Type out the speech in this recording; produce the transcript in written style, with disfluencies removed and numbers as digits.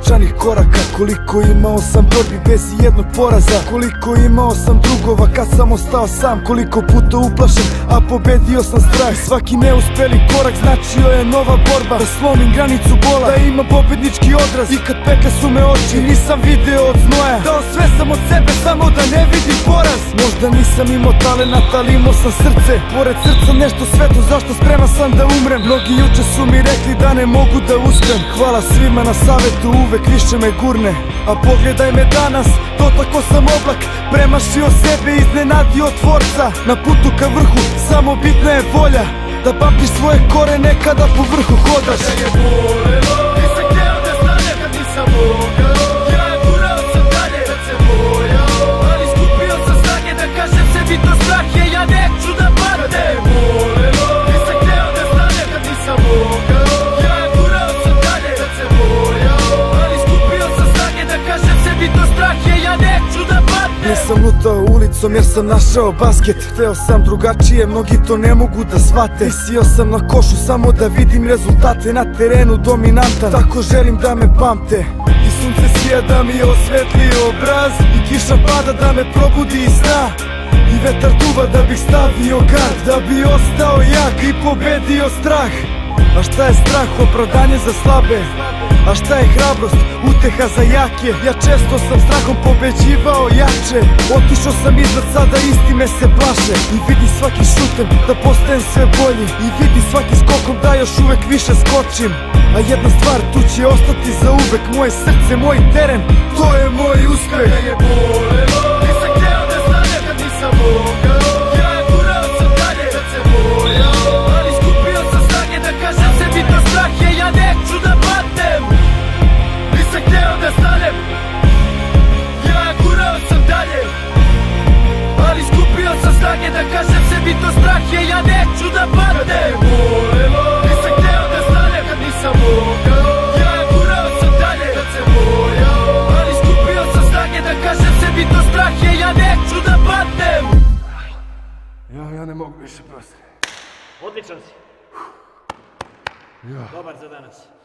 ojačanih koraka. Koliko imao sam borbi bez jednog poraza, koliko imao sam drugova kad sam ostao sam, koliko puta uplašen, a pobedio sam strah. Svaki neuspeli korak značio je nova borba, da slomim granicu bola, da imam pobednički odraz. I kad pekle su me oči, nisam video od znoja, dao sve sam od sebe samo da ne vidim poraz. Možda nisam imao talenat, ali imao sam srce, pored srca nešto sveto, zašto spreman sam da umrem. Mnogi juče su mi rekli da ne mogu da uspem, hvala svima na savetu, uvek više me gurne. A pogledaj me danas, dotakao sam oblak, premašio sebe, iznenadio tvorca. Na putu ka vrhu, samo bitna je volja, da pamtiš svoje korene kada po vrhu hodaš. Kada je bolelo, nisam hteo da stane kad nisam mogao, ja gurao sam dalje kad se bojao, ali skupio sam snage da kažem sebi to strah je, ja neću da padnem. Kada je bolelo, nisam hteo da stane kad nisam mogao, ja gurao sam dalje kad se bojao, ali skupio sam snage da kažem sebi to strah je, ja neću da padnem. Nisam lutao ulicom jer sam našao basket, hteo sam drugačije, mnogi to ne mogu da shvate. Visio sam na košu samo da vidim rezultate, na terenu dominantan, tako želim da me pamte. I sunce sija da mi osvetli obraz, i kiša pada da me probudi iz sna, i vetar duva da bih stavio gard, da bi ostao jak i pobedio strah. A šta je strah? Opravdanje za slabe. A šta je hrabrost? Uteha za jake. Ja često sam strahom pobeđivao jače. Otišao sam iznad, sada isti me se plaše. I vidi svaki šutem da postajem sve bolji, i vidi svaki skokom da još uvek više skočim. A jedna stvar tu će ostati za uvek, moje srce, moj teren, to je moj uspeh. Kada je bolelo, nisam hteo da stane kad nisam mogao, ja gurao sam dalje kad se bojao, ali skupio sam snage da kažem sebi to strah je, ja neću da padnem. Nisam hteo da stanem, ja gurao sam dalje, ali skupio sam snage da kažem sebi to strah je, ja neću da padnem. Kada je bolelo, nisam hteo da stane kad nisam mogao, ja gurao sam dalje kad se bojao, ali skupio sam snage da kažem sebi to strah je, ja neću da padnem. Ja ne mogu više, prosti. Odličan si. Dobar za danas.